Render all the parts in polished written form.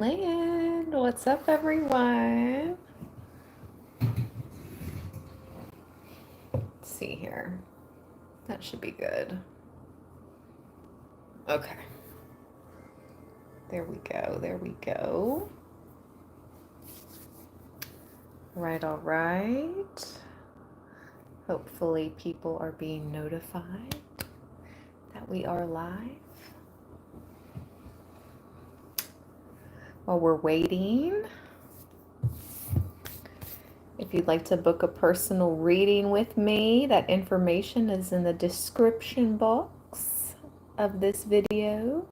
Land, what's up, everyone? Let's see here. That should be good. Okay. There we go. There we go. All right. Hopefully people are being notified that we are live. While we're waiting, if you'd like to book a personal reading with me, that information is in the description box of this video.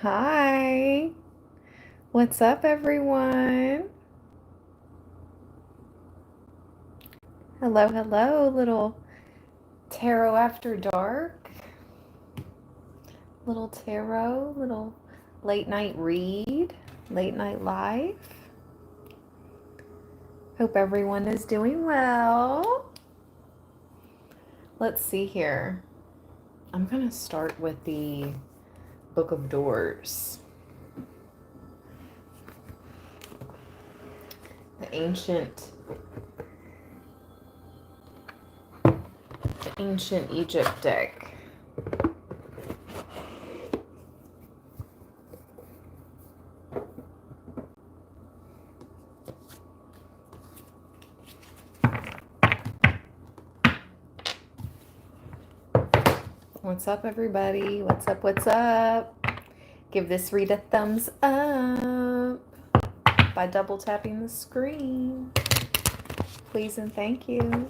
Hi, what's up, everyone? Hello, hello, little tarot after dark, little tarot, little late night read, late night live. Hope everyone is doing well. Let's see here. I'm gonna start with the Book of Doors. The ancient Egypt deck. What's up, everybody? What's up? What's up? Give this read a thumbs up by double tapping the screen. Please and thank you.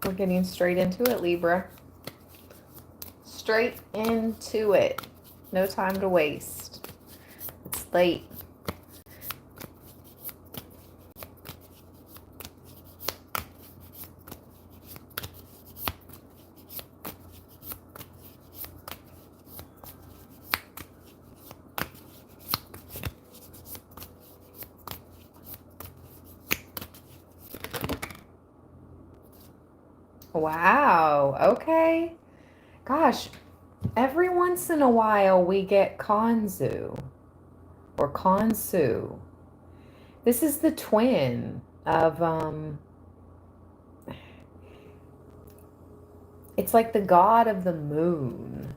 We're getting straight into it, Libra. Straight into it. No time to waste. It's late. Wow, okay. Gosh, every once in a while we get Kanzu or Kanzu. This is the twin of, it's like the god of the moon.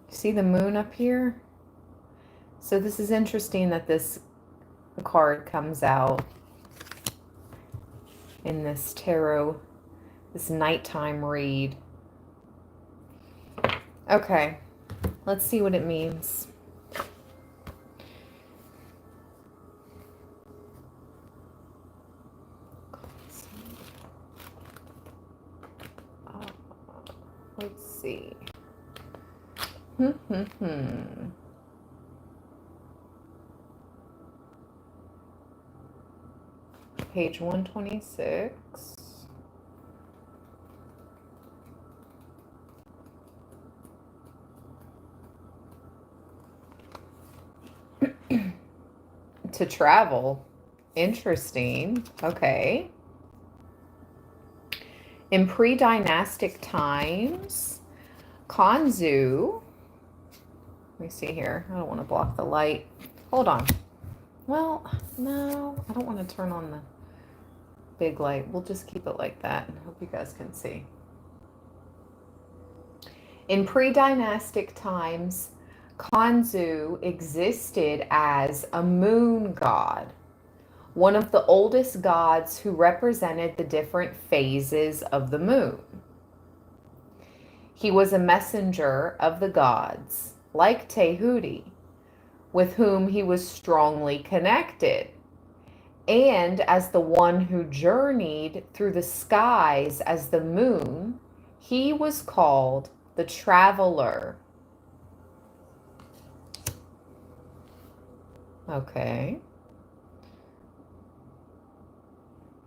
See the moon up here? So this is interesting that this card comes out in this tarot, this nighttime read. Okay, let's see what it means. Let's see. Page 126. To travel. Interesting. Okay. In pre-dynastic times, Kanzu, let me see here. I don't want to block the light. Hold on. Well, no, I don't want to turn on the big light. We'll just keep it like that. I hope you guys can see. In pre-dynastic times, Kanzu existed as a moon god, one of the oldest gods who represented the different phases of the moon. He was a messenger of the gods, like Tehuti, with whom he was strongly connected, and as the one who journeyed through the skies as the moon, he was called the traveler. Okay.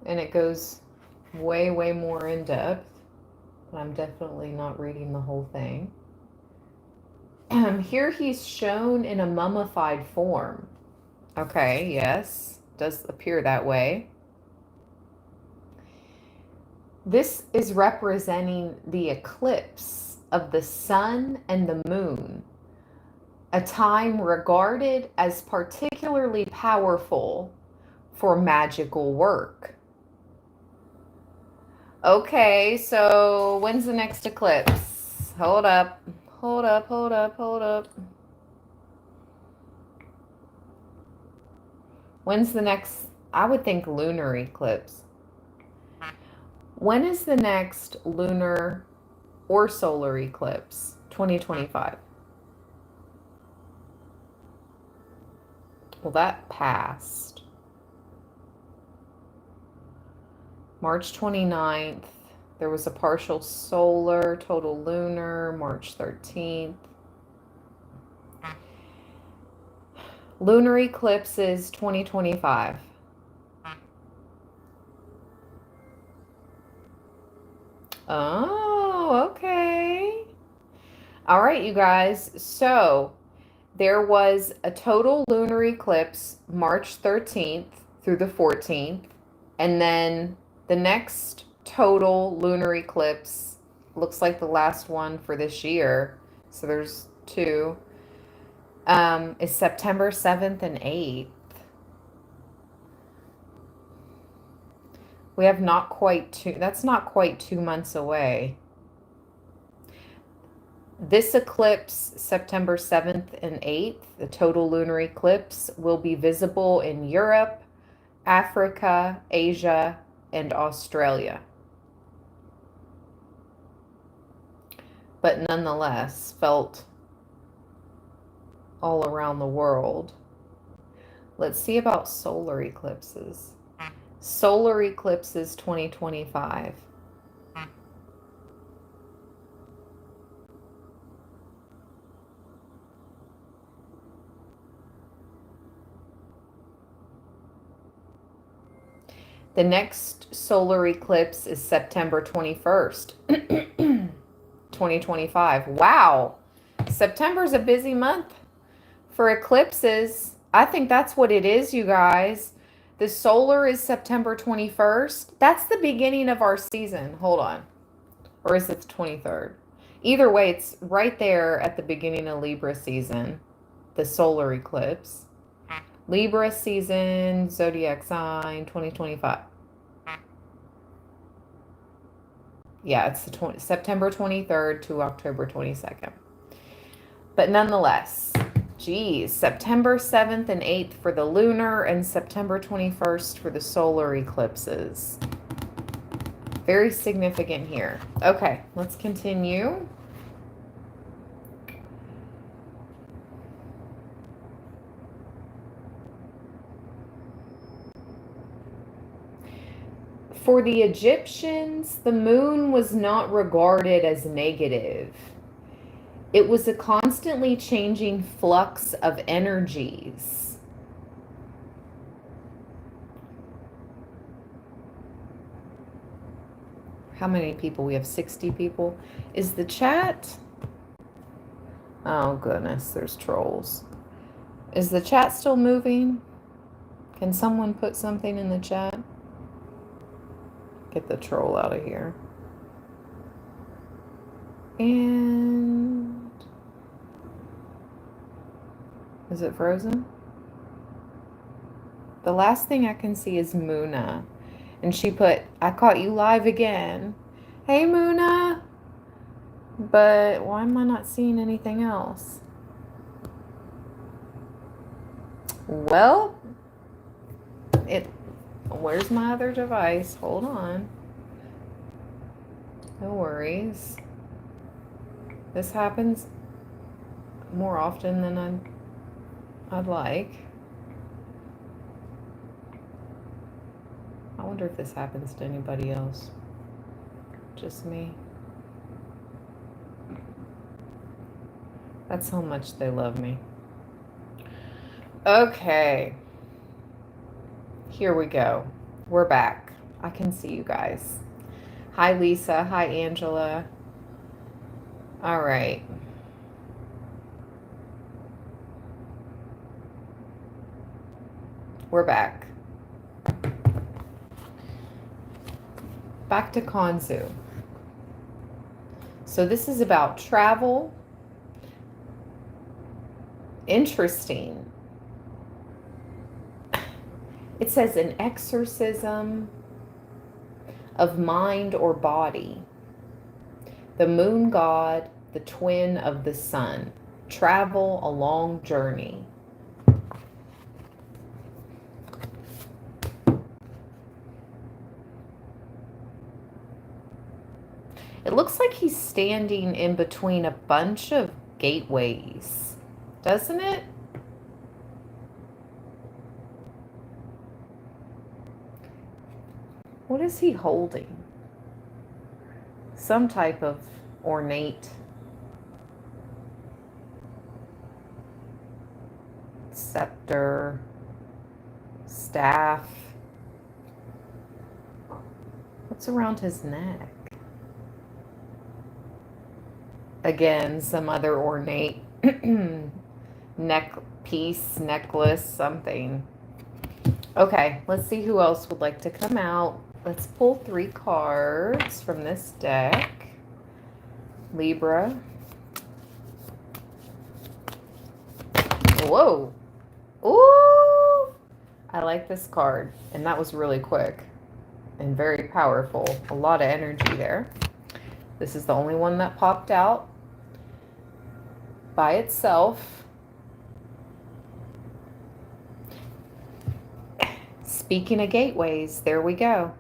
And it goes way, way more in depth. but I'm definitely not reading the whole thing. Here he's shown in a mummified form. Okay, yes, does appear that way. This is representing the eclipse of the sun and the moon, a time regarded as particularly powerful for magical work. Okay, so when's the next eclipse? Hold up. Hold up, hold up, hold up. When's the next, I would think, lunar eclipse? When is the next lunar or solar eclipse? 2025. Well, that passed. March 29th. There was a partial solar, total lunar, March 13th. Lunar eclipse is 2025. Oh, okay. All right, you guys. So there was a total lunar eclipse March 13th through the 14th. And then the next total lunar eclipse looks like the last one for this year. So there's two. Is September 7th and 8th. We have not quite that's not quite 2 months away. This eclipse, September 7th and 8th, the total lunar eclipse, will be visible in Europe, Africa, Asia, and Australia. But nonetheless, felt all around the world. Let's see about solar eclipses. Solar eclipses 2025. The next solar eclipse is September 21st, 2025. Wow. September's a busy month for eclipses. I think that's what it is, you guys. The solar is September 21st. That's the beginning of our season. Hold on. Or is it the 23rd? Either way, it's right there at the beginning of Libra season, the solar eclipse. Libra season, zodiac sign, 2025. Yeah, it's the September 23rd to October 22nd. But nonetheless, geez, September 7th and 8th for the lunar and September 21st for the solar eclipses. Very significant here. Okay, let's continue. For the Egyptians, the moon was not regarded as negative. It was a constantly changing flux of energies. How many people? We have 60 people. Is the chat? Oh, goodness, there's trolls. Is the chat still moving? Can someone put something in the chat? Get the troll out of here. And is it frozen? The last thing I can see is Muna. And she put, I caught you live again. Hey, Muna. But why am I not seeing anything else? Well, where's my other device? Hold on. No worries. This happens more often than I'd like. I wonder if this happens to anybody else. Just me. That's how much they love me. Okay. Here we go. We're back. I can see you guys. Hi, Lisa. Hi, Angela. All right. We're back. Back to Kanzu. So this is about travel. Interesting. It says an exorcism of mind or body. The moon god, the twin of the sun. Travel a long journey. It looks like he's standing in between a bunch of gateways, doesn't it? What is he holding? Some type of ornate scepter, staff. What's around his neck? Again, some other ornate necklace, something. Okay, let's see who else would like to come out. Let's pull 3 cards from this deck. Libra. Whoa. Ooh. I like this card. And that was really quick and very powerful. A lot of energy there. This is the only one that popped out by itself. Speaking of gateways, there we go.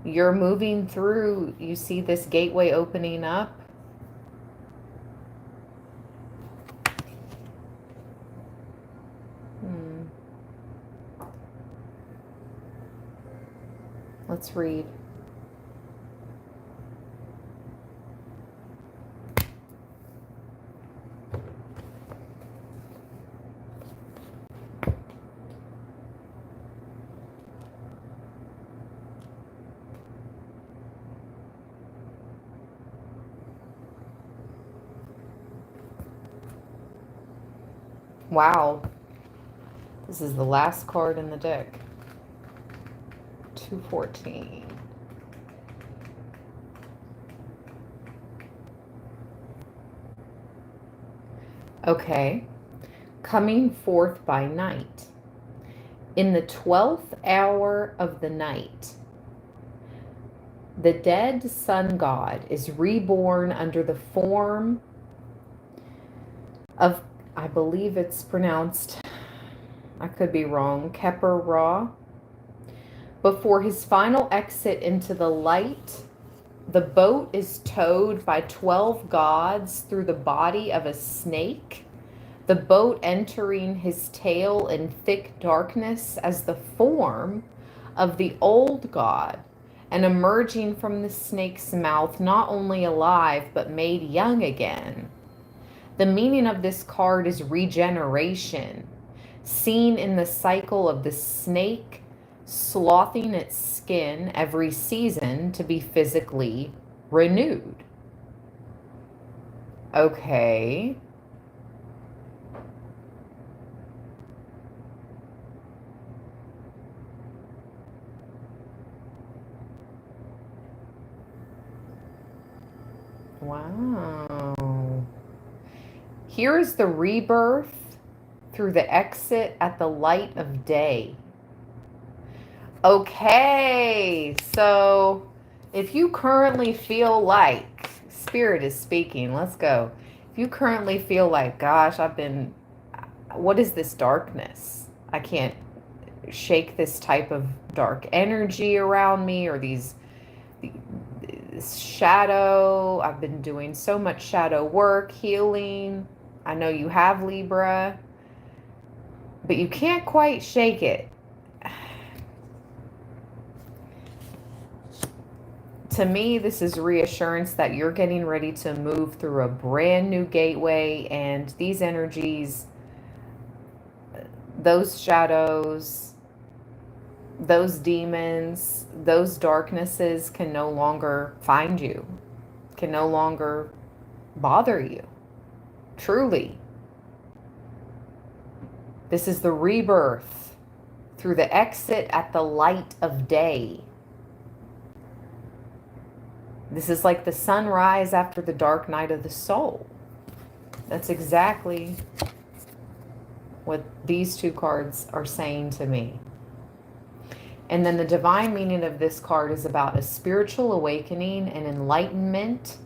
You're moving through, you see this gateway opening up. Let's read. Wow. This is the last card in the deck. 214. Okay. Coming forth by night. In the 12th hour of the night, the dead sun god is reborn under the form of, I believe it's pronounced, I could be wrong, Keper Ra. Before his final exit into the light, the boat is towed by 12 gods through the body of a snake, the boat entering his tail in thick darkness as the form of the old god, and emerging from the snake's mouth not only alive but made young again. The meaning of this card is regeneration, seen in the cycle of the snake sloughing its skin every season to be physically renewed. Okay. Wow. Here is the rebirth through the exit at the light of day. Okay, so if you currently feel like, Spirit is speaking, let's go. If you currently feel like, gosh, what is this darkness? I can't shake this type of dark energy around me, or this shadow. I've been doing so much shadow work, healing. I know you have Libra, but you can't quite shake it. To me, this is reassurance that you're getting ready to move through a brand new gateway, and these energies, those shadows, those demons, those darknesses can no longer find you, can no longer bother you. Truly. This is the rebirth through the exit at the light of day. This is like the sunrise after the dark night of the soul. That's exactly what these two cards are saying to me. And then the divine meaning of this card is about a spiritual awakening and enlightenment,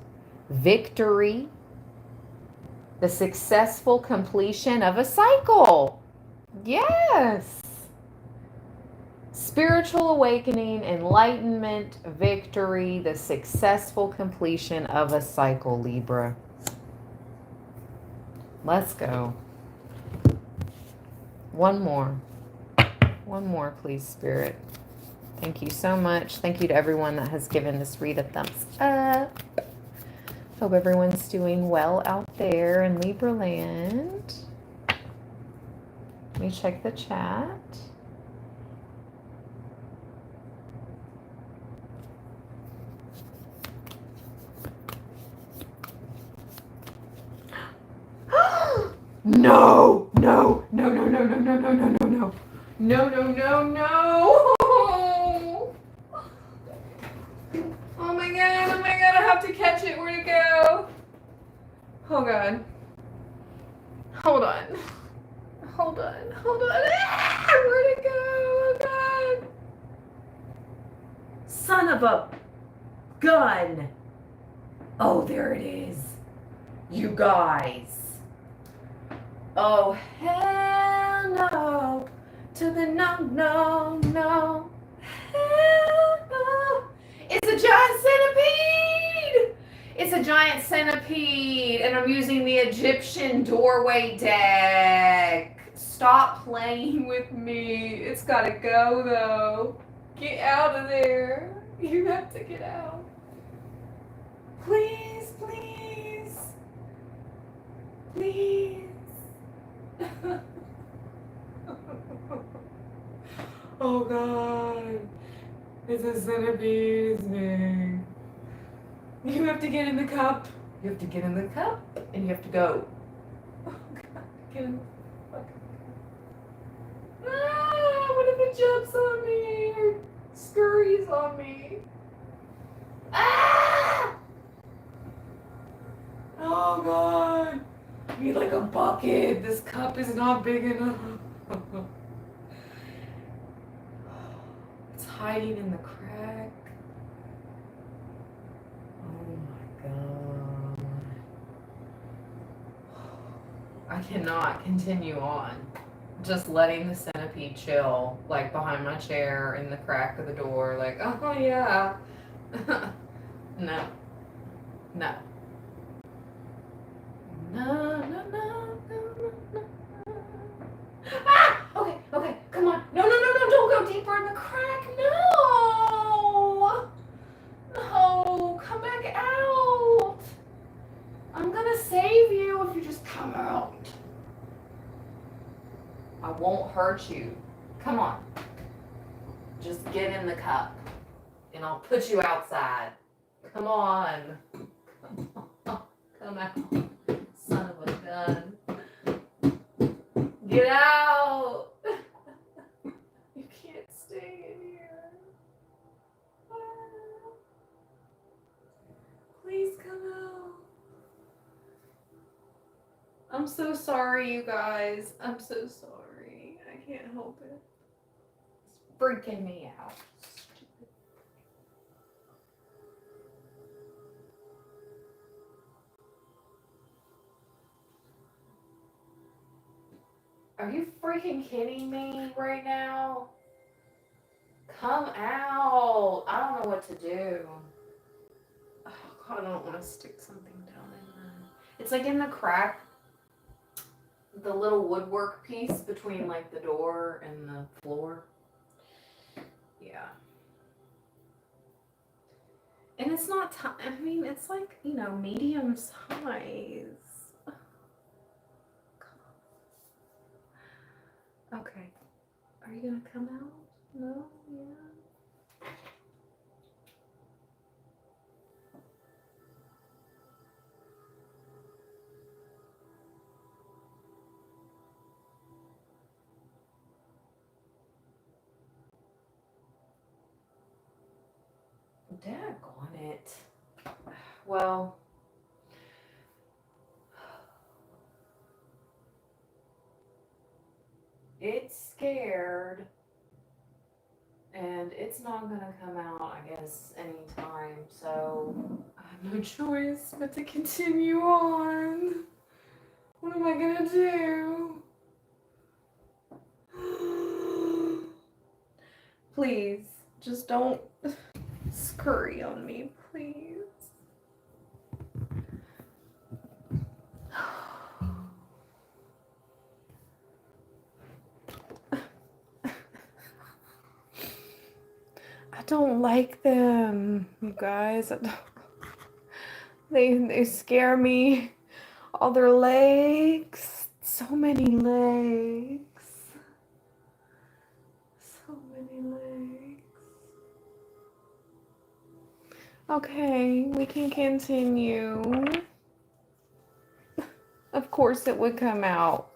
victory, the successful completion of a cycle. Yes. Spiritual awakening, enlightenment, victory, the successful completion of a cycle, Libra. Let's go. One more. One more, please, Spirit. Thank you so much. Thank you to everyone that has given this read a thumbs up. Hope everyone's doing well out there in Libra land. Let me check the chat. No, no, no, no, no, no, no, no, no, no, no. No, no, no, no. Oh my god, I have to catch it. Where'd it go? Oh god. Hold on. Hold on. Ah, where'd it go? Oh god. Son of a gun. Oh, there it is. You guys. Oh, hell no. To the no, no, no. Hell no. It's a giant centipede. It's a giant centipede. And I'm using the Egyptian doorway deck. Stop playing with me. It's got to go, though. Get out of there. You have to get out. Please, please. Please. Oh god, it's a centipede. It's big. You have to get in the cup. You have to get in the cup and you have to go. Oh god, get in the fucking cup. Ah, what if it jumps on me or scurries on me? Ah! Oh god. I need like a bucket. This cup is not big enough. It's hiding in the crack. Oh my god. I cannot continue on. Just letting the centipede chill, like behind my chair in the crack of the door, like, oh yeah. No. No. No, no, no, no, no, no. Ah! Okay, come on. No, don't go deeper in the crack. No! No, come back out. I'm gonna save you if you just come out. I won't hurt you. Come on. Just get in the cup and I'll put you outside. Come on. Come out. Son of a gun. Get out! You can't stay in here. Please come out. I'm so sorry, you guys. I'm so sorry. I can't help it. It's freaking me out. Are you freaking kidding me right now? Come out. I don't know what to do. Oh, God, I don't want to stick something down in there. It's like in the crack, the little woodwork piece between like the door and the floor. Yeah. And it's not, I mean, it's like, you know, medium size. Okay. Are you gonna come out? No? Daggone it. Well, it's scared, and it's not gonna come out, I guess, anytime. So I have no choice but to continue on. What am I gonna do? Please, just don't scurry on me, please. I don't like them, you guys. They scare me. All their legs. So many legs. So many legs. Okay, we can continue. Of course it would come out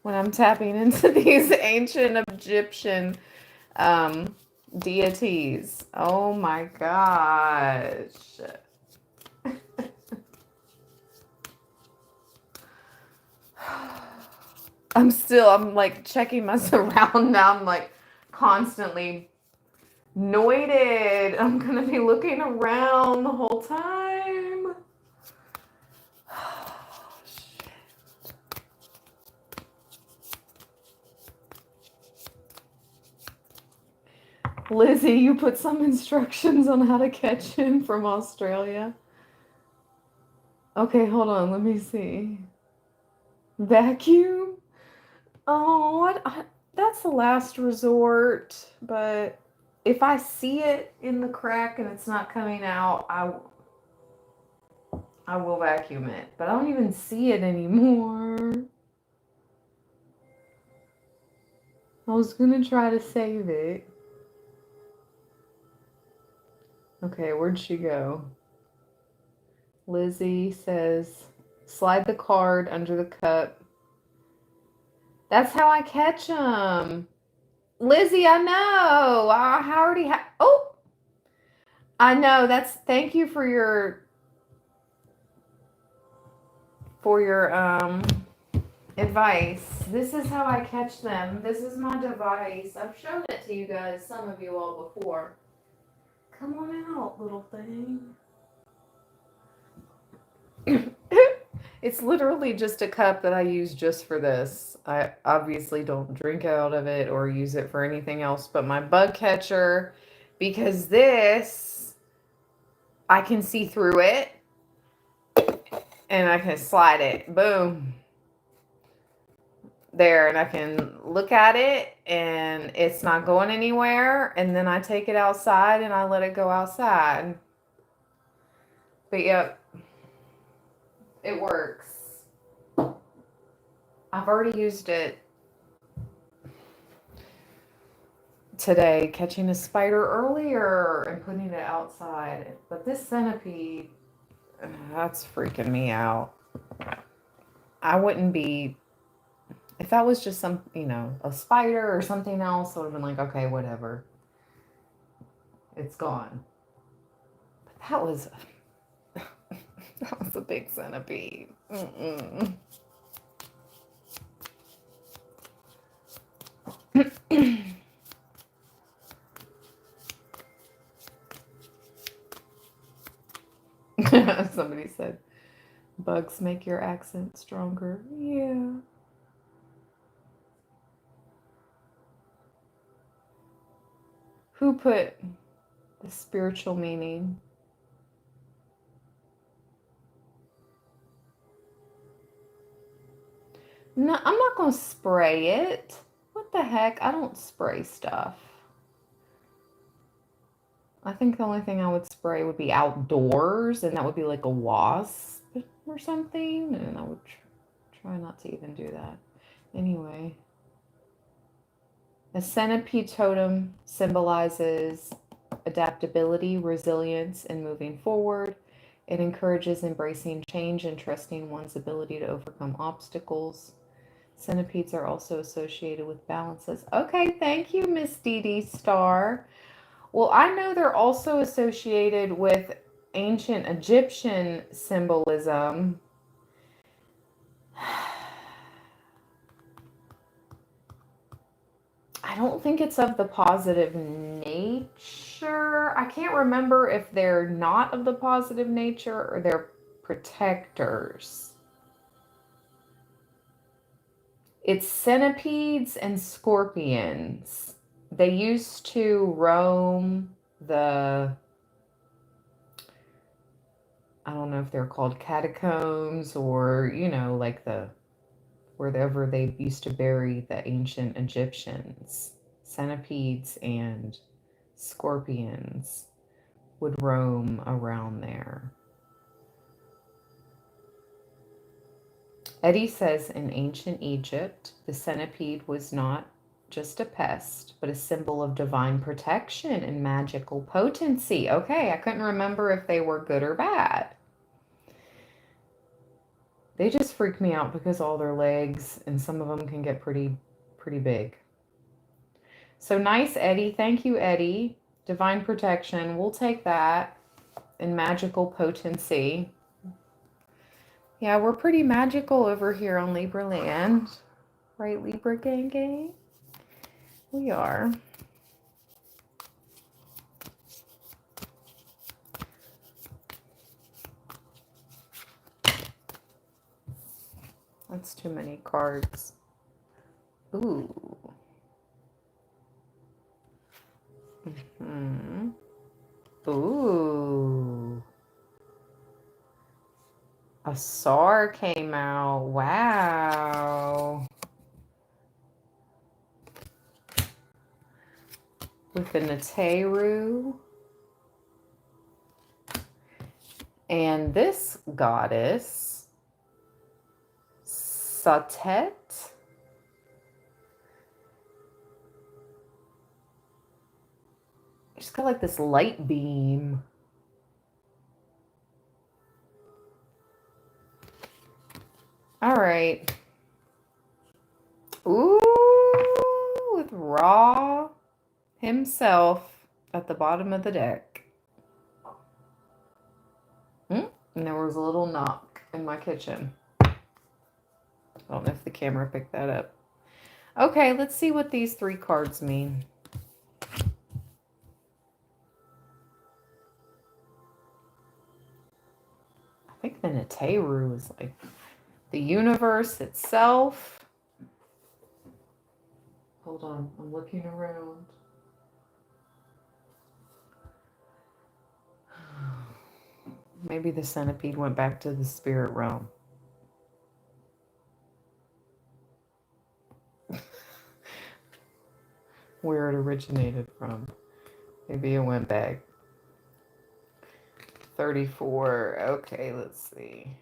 when I'm tapping into these ancient Egyptian deities. Oh my gosh. I'm like checking my surround now. I'm like constantly noited. I'm gonna be looking around the whole time. Oh, shit. Lizzie, you put some instructions on how to catch him from Australia. Okay, hold on. Let me see. Vacuum? Oh, that's the last resort. But if I see it in the crack and it's not coming out, I will vacuum it. But I don't even see it anymore. I was gonna try to save it. Okay, where'd she go? Lizzie says, slide the card under the cup. That's how I catch them. Lizzie, I know. I already have. Oh, I know. Thank you for your advice. This is how I catch them. This is my device. I've shown it to you guys, some of you all before. Come on out, little thing. It's literally just a cup that I use just for this. I obviously don't drink out of it or use it for anything else but my bug catcher, because this, I can see through it and I can slide it. Boom. There, and I can look at it and it's not going anywhere, and then I take it outside and I let it go outside. But yep, it works. I've already used it today, catching a spider earlier and putting it outside. But this centipede, that's freaking me out. I wouldn't be, if that was just some, a spider or something else, I would have been like, okay, whatever. It's gone. But that was a big centipede. Somebody said, bugs make your accent stronger. Yeah. Who put the spiritual meaning? No, I'm not going to spray it. What the heck? I don't spray stuff. I think the only thing I would spray would be outdoors, and that would be like a wasp or something, and I would try not to even do that. Anyway. A centipede totem symbolizes adaptability, resilience, and moving forward. It encourages embracing change and trusting one's ability to overcome obstacles. Centipedes are also associated with balances. Okay, thank you, Miss Dee Dee Star. Well, I know they're also associated with ancient Egyptian symbolism. I don't think it's of the positive nature. I can't remember if they're not of the positive nature or they're protectors. It's centipedes and scorpions. They used to roam the, I don't know if they're called catacombs or, you know, like the, wherever they used to bury the ancient Egyptians. Centipedes and scorpions would roam around there. Eddie says in ancient Egypt, the centipede was not just a pest, but a symbol of divine protection and magical potency. Okay, I couldn't remember if they were good or bad. They just freak me out because all their legs, and some of them can get pretty big. So nice, Eddie. Thank you, Eddie. Divine protection. We'll take that. And magical potency. Yeah, we're pretty magical over here on Libra land. Right, Libra gang gang? We are. That's too many cards. Ooh. Mm-hmm. Ooh. Assaar came out. Wow. With the Neru. And this goddess, Sate. She's got like this light beam. All right. Ooh, with Ra himself at the bottom of the deck. And there was a little knock in my kitchen. I don't know if the camera picked that up. Okay, let's see what these three cards mean. I think the Neru is like the universe itself. Hold on, I'm looking around. Maybe the centipede went back to the spirit realm. Where it originated from. Maybe it went back. 34. Okay, let's see.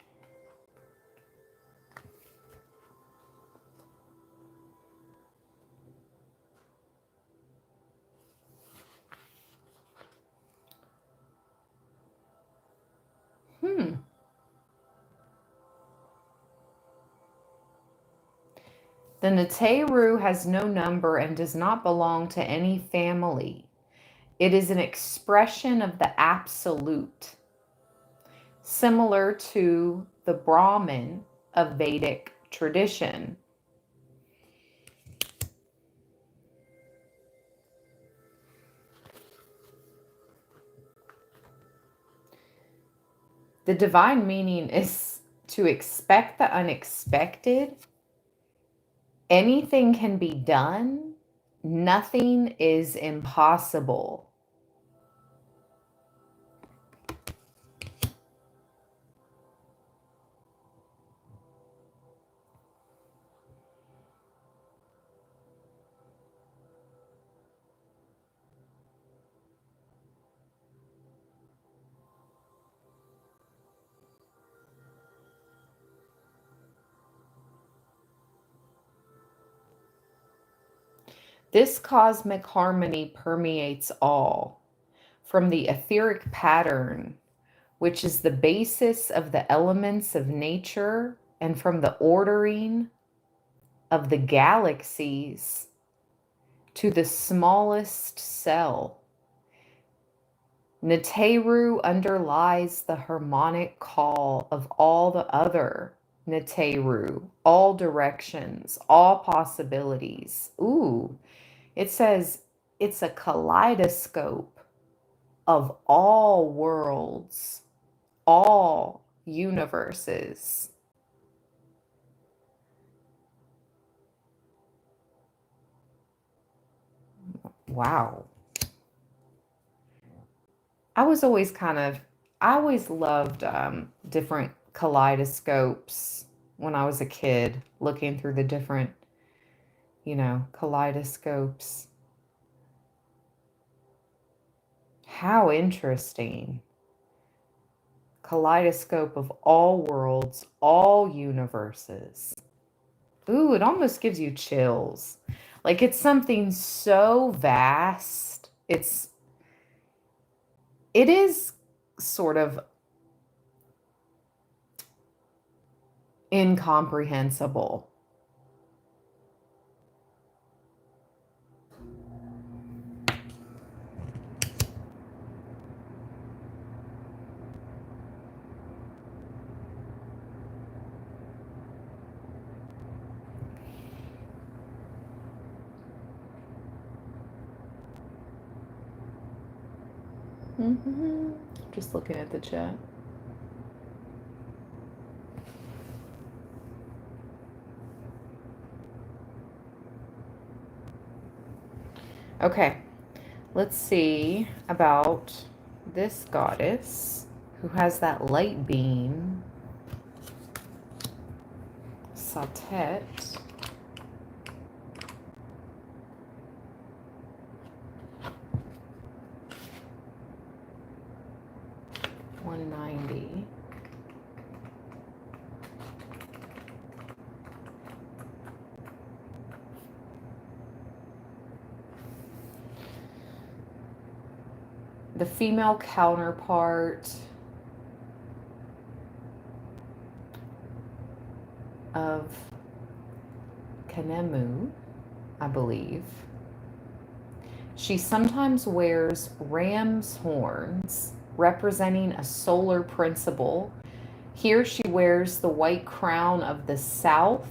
The Neru has no number and does not belong to any family. It is an expression of the absolute, similar to the Brahman of Vedic tradition. The divine meaning is to expect the unexpected. Anything can be done. Nothing is impossible. This cosmic harmony permeates all, from the etheric pattern, which is the basis of the elements of nature, and from the ordering of the galaxies to the smallest cell. Neteru underlies the harmonic call of all the other Neteru, all directions, all possibilities. Ooh, it says it's a kaleidoscope of all worlds, all universes. Wow. I always loved different kaleidoscopes when I was a kid, looking through the different, kaleidoscopes. How interesting. Kaleidoscope of all worlds, all universes. Ooh, it almost gives you chills. Like it's something so vast. It is sort of incomprehensible. Just looking at the chat. Okay, let's see about this goddess who has that light beam, Sate. 190. The female counterpart of Kanemu, I believe. She sometimes wears ram's horns, representing a solar principle. Here she wears the white crown of the south.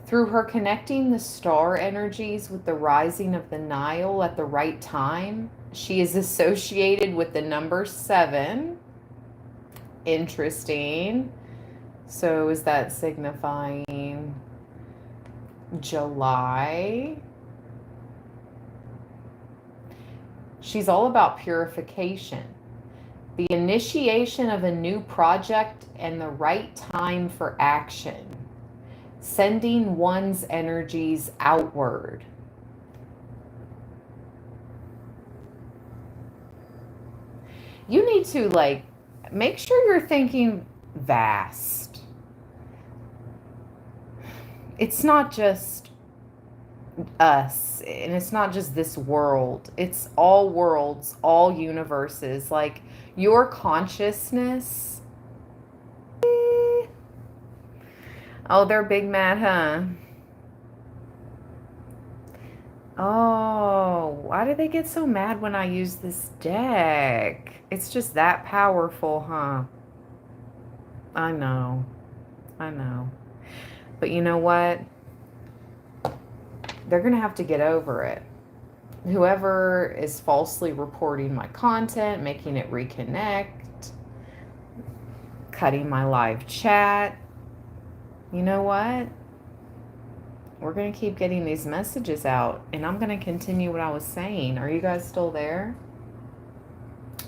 Through her connecting the star energies with the rising of the Nile at the right time, she is associated with the number 7. Interesting. So is that signifying July? She's all about purification, the initiation of a new project, and the right time for action, sending one's energies outward. You need to make sure you're thinking vast. It's not just us, and it's not just this world. It's all worlds, all universes. Like your consciousness. Oh, they're big mad, huh? Oh, why do they get so mad when I use this deck? It's just that powerful, huh? I know. But you know what? They're going to have to get over it. Whoever is falsely reporting my content, making it reconnect, cutting my live chat, you know what? We're going to keep getting these messages out, and I'm going to continue what I was saying. Are you guys still there?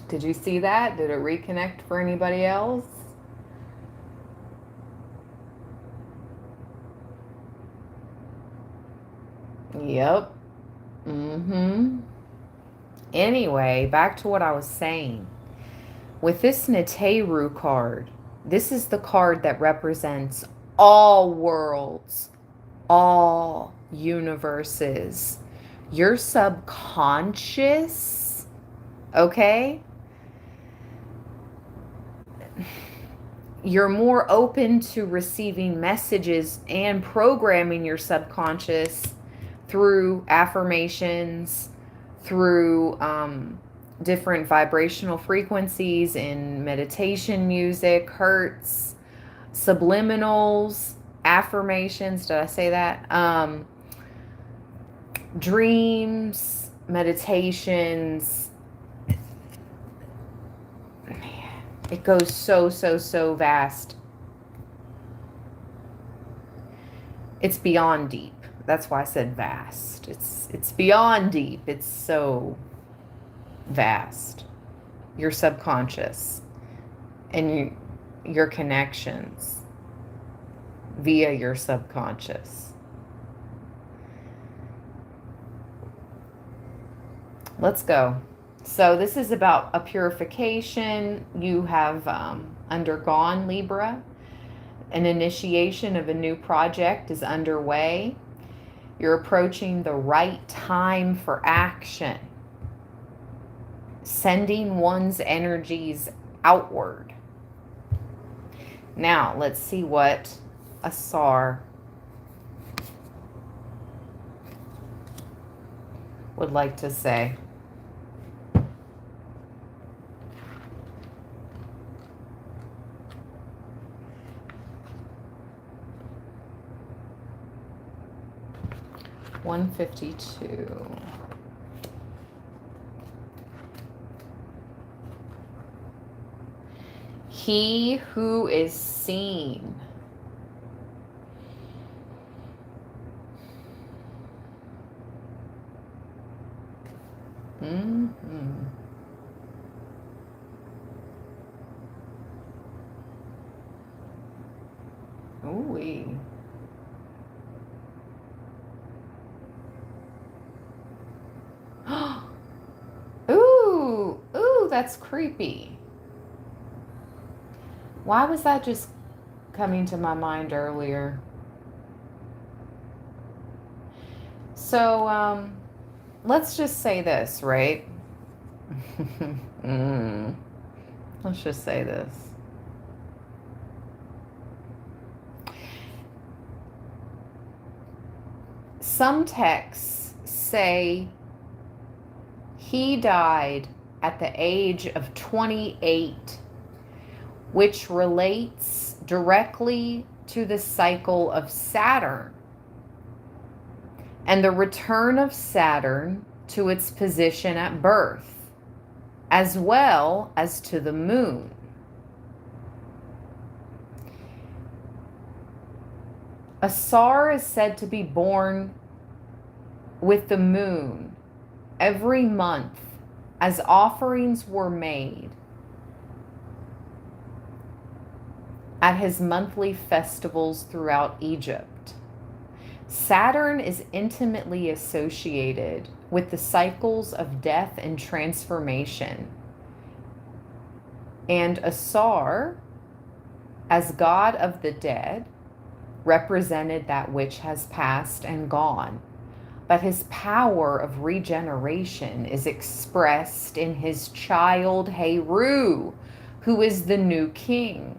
Did you see that? Did it reconnect for anybody else? Yep. Anyway, back to what I was saying. With this Neteru card, This is the card that represents all worlds, all universes. Your subconscious, okay? You're more open to receiving messages and programming your subconscious through affirmations, through different vibrational frequencies in meditation music, hertz, subliminals, affirmations. Did I say that? Dreams, meditations. It goes so vast. It's beyond deep. That's why I said vast. It's beyond deep. It's so vast. Your subconscious and your connections via your subconscious. Let's go. So this is about a purification. You have undergone, Libra. An initiation of a new project is underway. You're approaching the right time for action. Sending one's energies outward. Now, let's see what Assaar would like to say. $152. He who is seen. Ooh-wee. Ooh, that's creepy. Why was that just coming to my mind earlier? So, let's just say this, right? Let's just say this. Some texts say he died at the age of 28, which relates directly to the cycle of Saturn and the return of Saturn to its position at birth, as well as to the moon. Assaar is said to be born with the moon every month as offerings were made at his monthly festivals throughout Egypt. Saturn is intimately associated with the cycles of death and transformation. And Assaar, as god of the dead, represented that which has passed and gone. But his power of regeneration is expressed in his child Heru, who is the new king.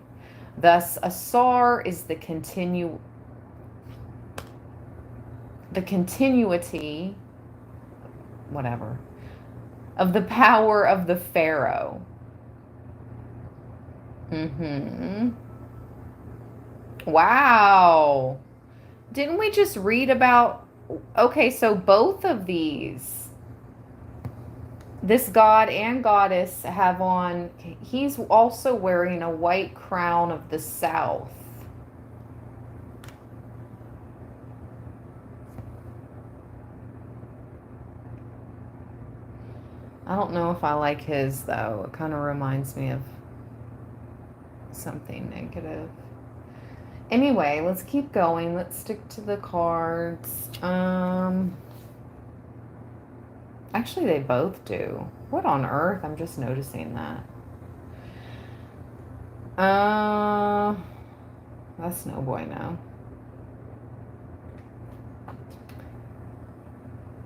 Thus, Assaar is the continuity, whatever, of the power of the pharaoh. Wow. Didn't we just read about... Okay, so both of these, this god and goddess have on... He's also wearing a white crown of the south. I don't know if I like his, though. It kind of reminds me of something negative. Anyway, let's keep going. Let's stick to the cards. Actually, they both do. What on earth? I'm just noticing that. Uh, that's no bueno.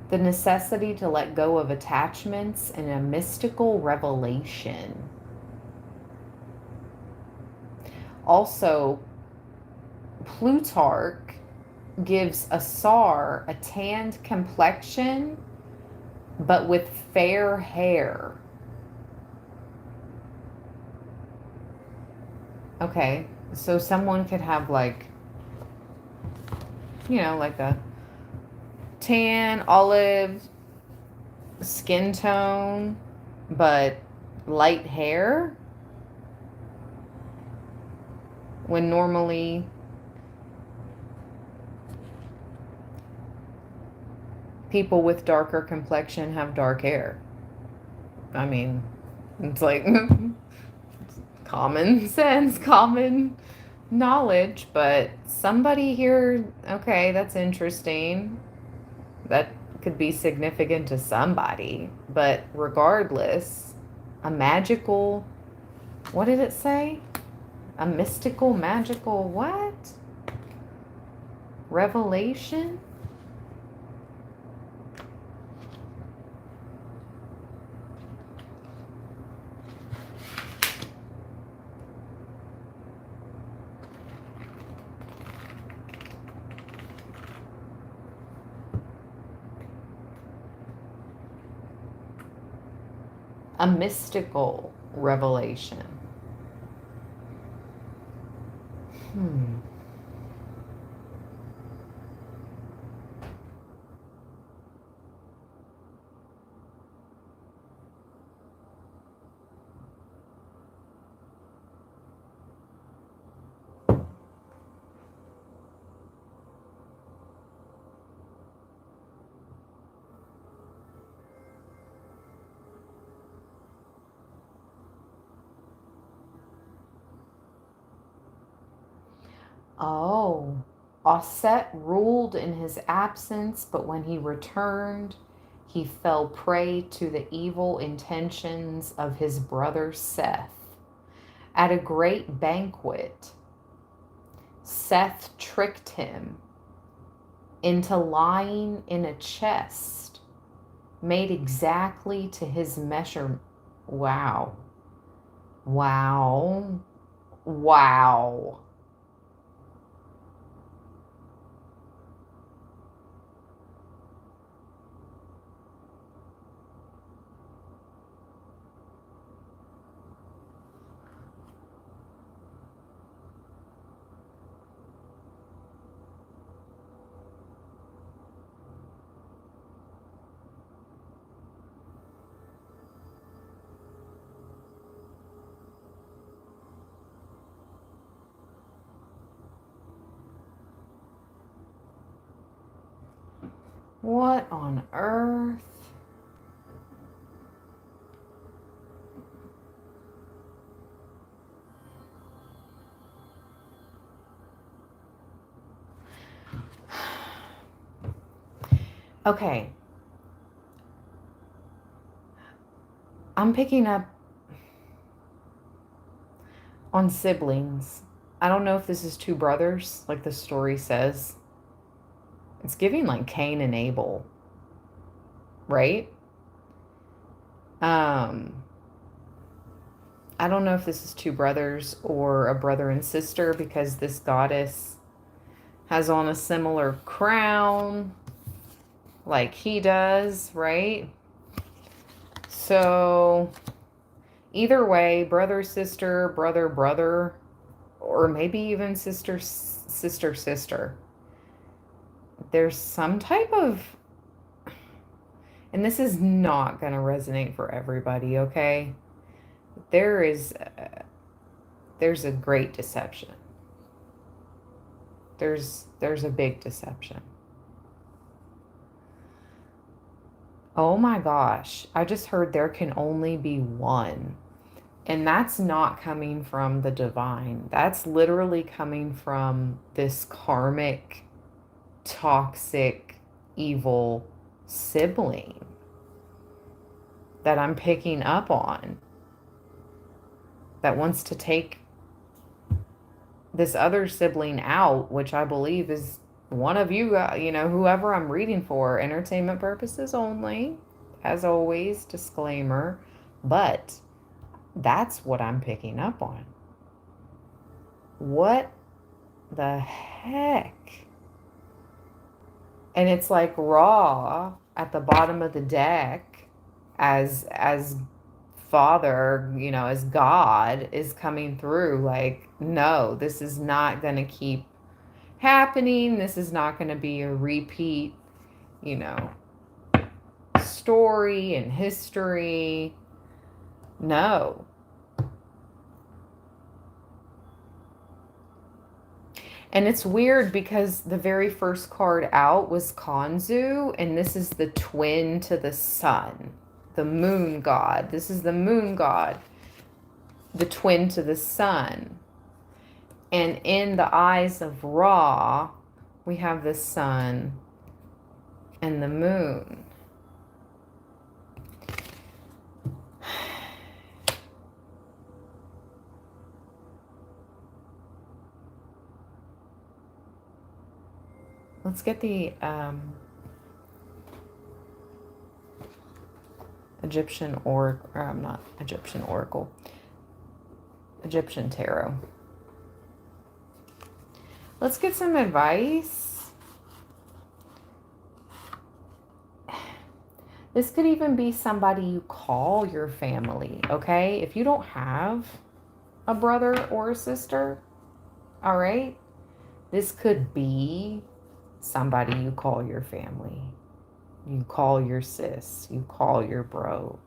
The necessity to let go of attachments and a mystical revelation. Also, Plutarch gives Assaar a tanned complexion, but with fair hair. Okay, so someone could have like, like a tan, olive skin tone, but light hair, when normally people with darker complexion have dark hair. I mean, it's like common sense, common knowledge, but somebody here, okay, that's interesting. That could be significant to somebody, but regardless, a magical, what did it say? A mystical, magical, what? Revelation? A mystical revelation. Hmm. Oh, Osset ruled in his absence, but when he returned, he fell prey to the evil intentions of his brother Seth. At a great banquet, Seth tricked him into lying in a chest made exactly to his measure. Wow. Wow. Wow. What on earth? Okay. I'm picking up on siblings. I don't know if this is two brothers, like the story says. It's giving like Cain and Abel, right? Um, I don't know if this is two brothers or a brother and sister because this goddess has on a similar crown like he does, right? So either way, brother, sister, brother, brother, or maybe even sister, sister, sister. There's some type of, and this is not going to resonate for everybody, okay? There is, there's a great deception. There's a big deception. Oh my gosh, I just heard there can only be one. And that's not coming from the divine. That's literally coming from this karmic, toxic, evil sibling that I'm picking up on that wants to take this other sibling out, which I believe is one of you, whoever I'm reading for, entertainment purposes only, as always, disclaimer. But that's what I'm picking up on. What the heck? And it's like Raw at the bottom of the deck as Father, as God is coming through, like, no, this is not going to keep happening. This is not going to be a repeat, story and history. No. And it's weird because the very first card out was Kanzu, and this is the twin to the sun, the moon god. This is the moon god, the twin to the sun. And in the eyes of Ra, we have the sun and the moon. Let's get the Egyptian Egyptian tarot. Let's get some advice. This could even be somebody you call your family, okay? If you don't have a brother or a sister, all right? This could be somebody you call your family. You call your sis. You call your bro.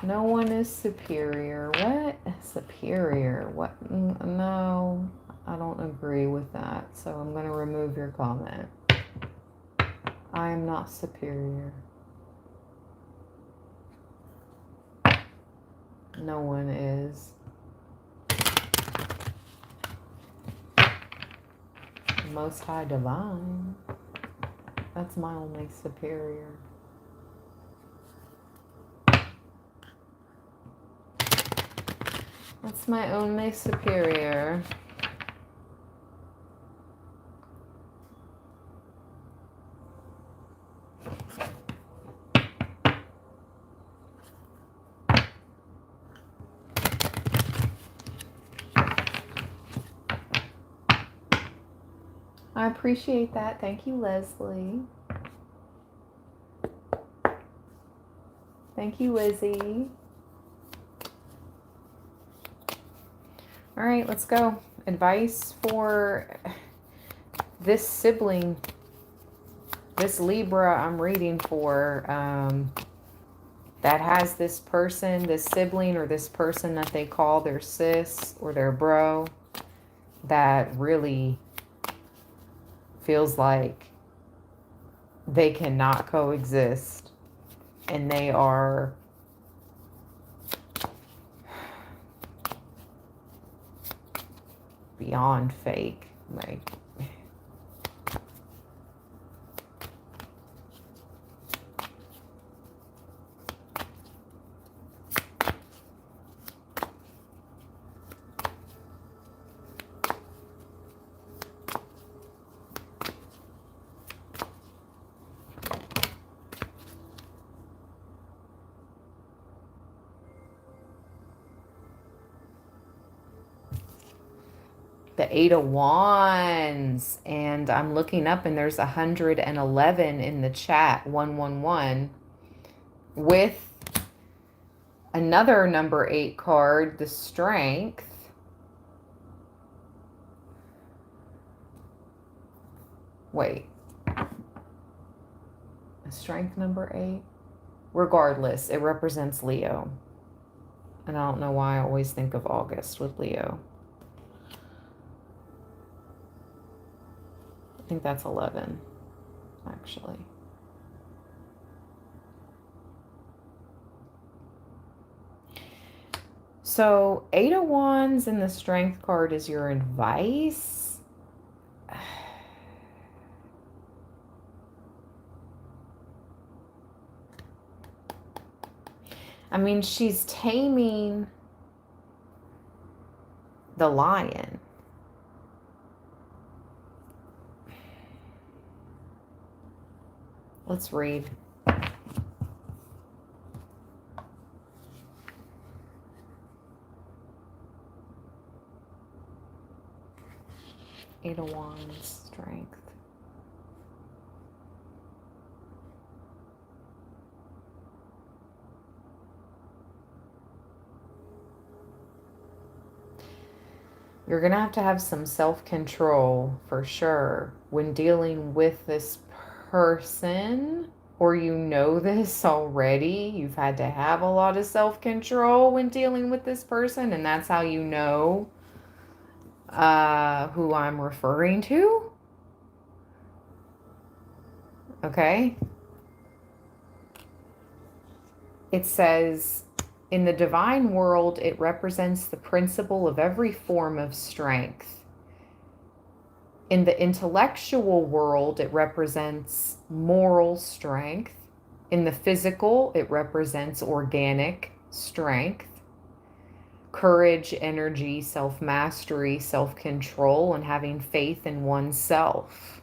No one is superior. What? Superior? What? No, I don't agree with that. So I'm going to remove your comment. I am not superior. No one is. Most High Divine. That's my only superior. That's my only superior. I appreciate that. Thank you, Leslie. Thank you, Lizzie. All right, let's go. Advice for this sibling, this Libra I'm reading for, that has this person, this sibling, or this person that they call their sis or their bro, that really feels like they cannot coexist, and they are beyond fake. Like, the Eight of Wands, and I'm looking up and there's 111 in the chat, 111, with another number 8 card, the Strength. Wait, a Strength number 8? Regardless, it represents Leo. And I don't know why I always think of August with Leo. I think that's 11. actually. So 8 of Wands and the Strength card is your advice. I mean, she's taming the lion. Let's read. Eight of Wands, Strength. You're going to have some self-control for sure when dealing with this person, or you know this already. You've had to have a lot of self-control when dealing with this person, and that's how you know who I'm referring to. Okay. It says, in the divine world, it represents the principle of every form of strength. In the intellectual world, it represents moral strength. In the physical, it represents organic strength, courage, energy, self-mastery, self-control, and having faith in oneself.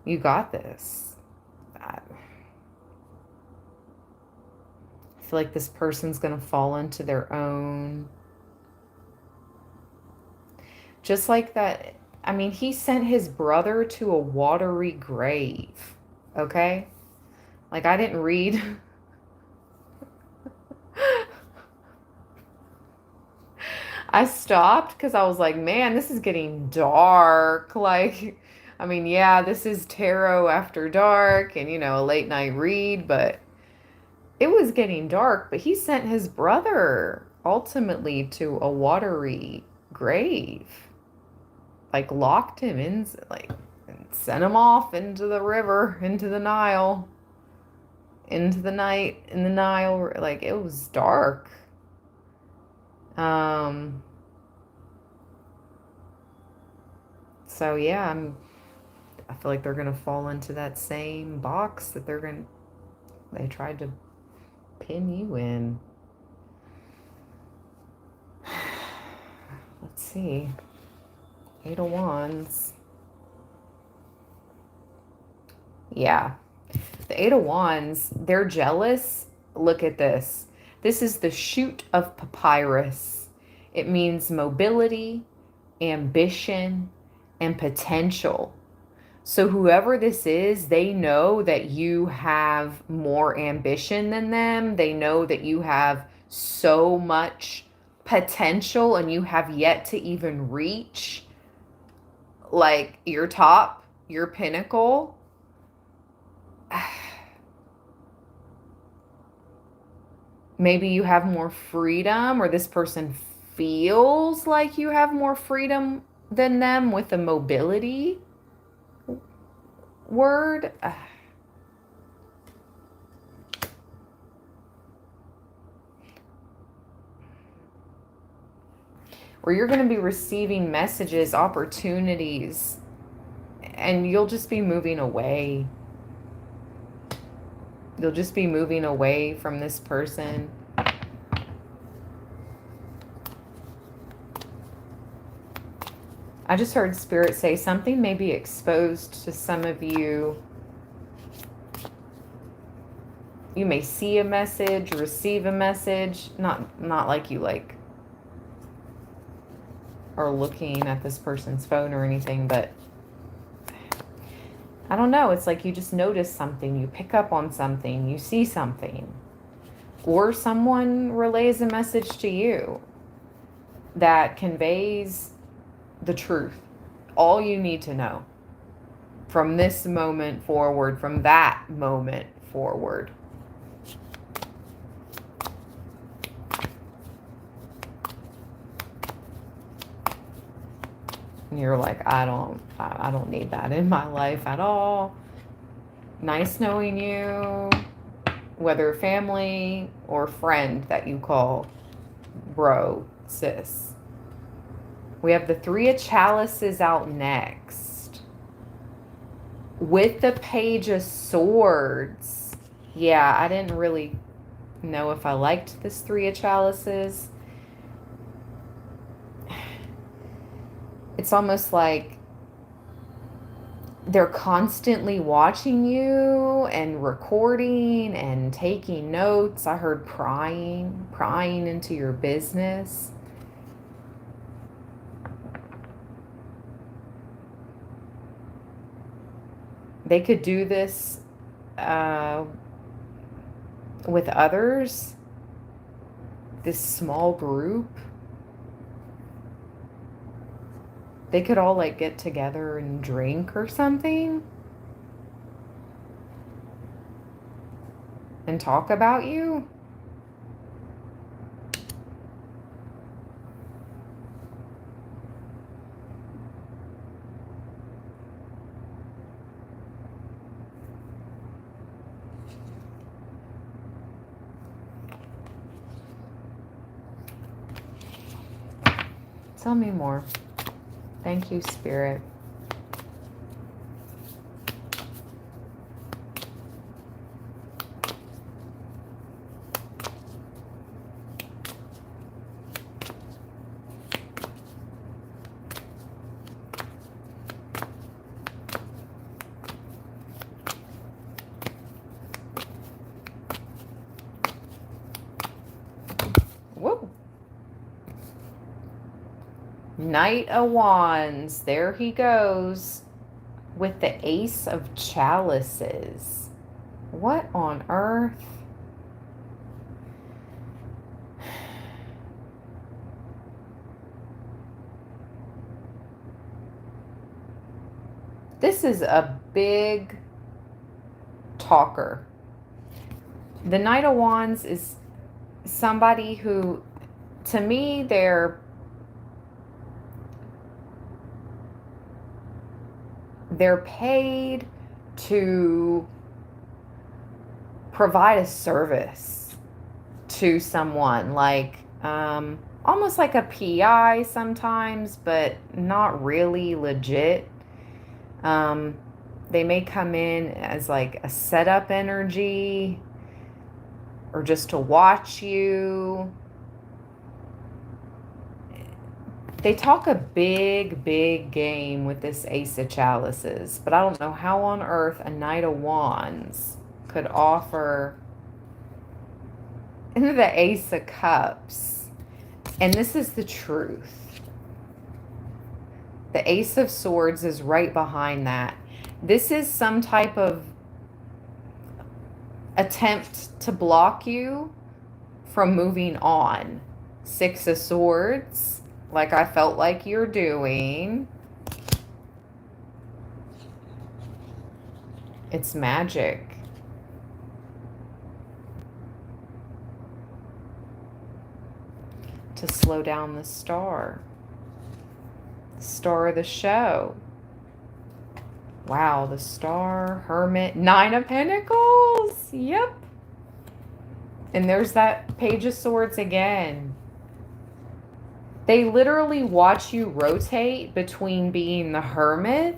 You got this. I feel like this person's going to fall into their own. Just like that. I mean, he sent his brother to a watery grave. Okay? Like, I didn't read. I stopped because I was like, man, this is getting dark. Like, I mean, yeah, this is tarot after dark and, you know, a late night read, but it was getting dark. But he sent his brother ultimately to a watery grave. Like, locked him in, like, and sent him off into the river, into the Nile, into the night in the Nile. Like, it was dark. So yeah, I feel like they're gonna fall into that same box that they tried to pin you in. Let's see. 8 of Wands. Yeah. The 8 of Wands, they're jealous. Look at this. This is the shoot of papyrus. It means mobility, ambition, and potential. So whoever this is, they know that you have more ambition than them. They know that you have so much potential and you have yet to even reach like your top, your pinnacle. Maybe you have more freedom, or this person feels like you have more freedom than them with the mobility word. Or you're going to be receiving messages, opportunities, and you'll just be moving away. You'll just be moving away from this person. I just heard Spirit say something may be exposed to some of you. You may see a message, receive a message, not like you like are looking at this person's phone or anything, but I don't know. It's like you just notice something, you pick up on something, you see something, or someone relays a message to you that conveys the truth. All you need to know from this moment forward, from that moment forward. And you're like, I don't need that in my life at all. Nice knowing you, whether family or friend that you call bro, sis. We have the Three of Chalices out next with the Page of Swords. Yeah, I didn't really know if I liked this Three of Chalices. It's almost like they're constantly watching you and recording and taking notes. I heard prying into your business. They could do this with others, this small group. They could all like get together and drink or something and talk about you. Tell me more. Thank you, Spirit. Whoa. Knight of Wands. There he goes with the Ace of Chalices. What on earth? This is a big talker. The Knight of Wands is somebody who, to me, they're paid to provide a service to someone, like almost like a PI sometimes, but not really legit. They may come in as like a setup energy or just to watch you. They talk a big, big game with this Ace of Chalices, but I don't know how on earth a Knight of Wands could offer the Ace of Cups. And this is the truth. The Ace of Swords is right behind that. This is some type of attempt to block you from moving on. Six of Swords, like I felt like you're doing. It's magic. To slow down the star. The star of the show. Wow, the Star, Hermit, Nine of Pentacles. Yep. And there's that Page of Swords again. They literally watch you rotate between being the Hermit.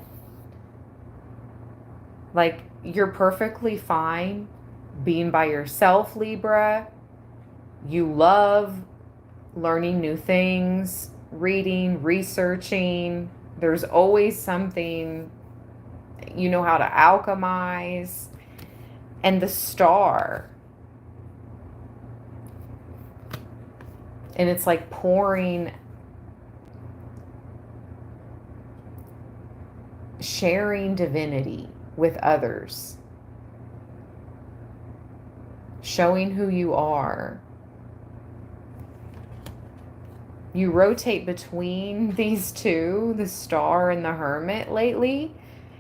Like, you're perfectly fine being by yourself, Libra. You love learning new things, reading, researching. There's always something. You know how to alchemize. And the Star. And it's like pouring, sharing divinity with others. Showing who you are. You rotate between these two, the Star and the Hermit lately.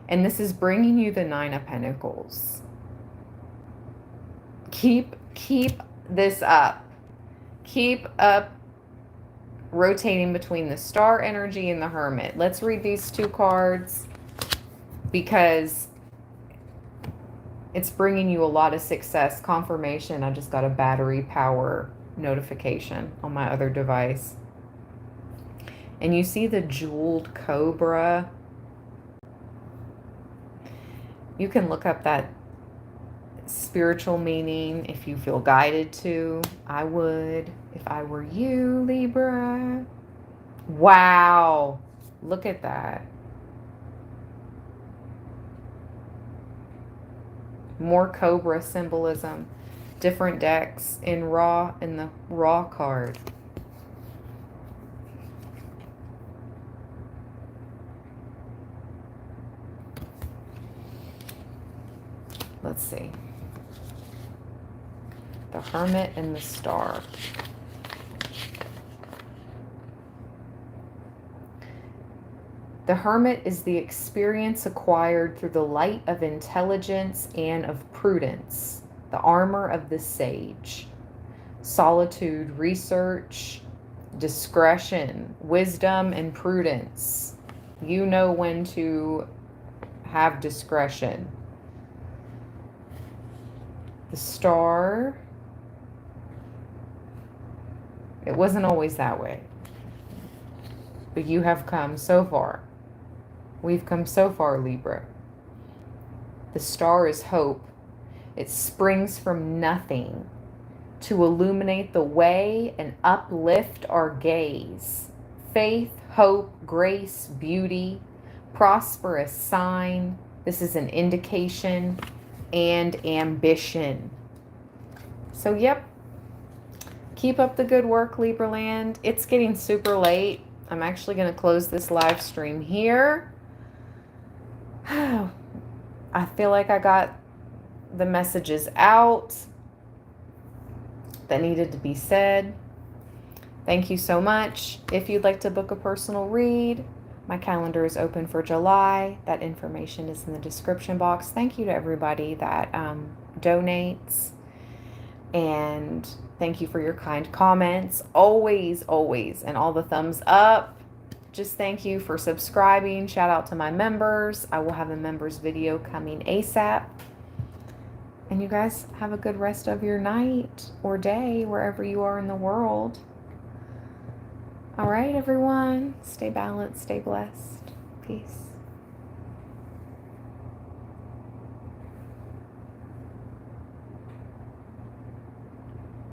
And this is bringing you the Nine of Pentacles. Keep this up. Keep up rotating between the Star energy and the Hermit. Let's read these two cards because it's bringing you a lot of success. Confirmation. I just got a battery power notification on my other device. And you see the jeweled cobra. You can look up that spiritual meaning if you feel guided to. I would if I were you, Libra. Wow. Look at that. More cobra symbolism. Different decks in the raw card. Let's see. The Hermit and the Star. The Hermit is the experience acquired through the light of intelligence and of prudence, the armor of the sage. Solitude, research, discretion, wisdom, and prudence. You know when to have discretion. The Star, it wasn't always that way. But you have come so far. We've come so far, Libra. The Star is hope. It springs from nothing to illuminate the way and uplift our gaze. Faith, hope, grace, beauty, prosperous sign. This is an indication and ambition. So, yep. Keep up the good work, Libraland. It's getting super late. I'm actually going to close this live stream here. I feel like I got the messages out that needed to be said. Thank you so much. If you'd like to book a personal read, my calendar is open for July. That information is in the description box. Thank you to everybody that donates. And thank you for your kind comments. Always, always. And all the thumbs up. Just thank you for subscribing. Shout out to my members. I will have a members video coming ASAP. And you guys have a good rest of your night or day, wherever you are in the world. All right, everyone. Stay balanced. Stay blessed. Peace.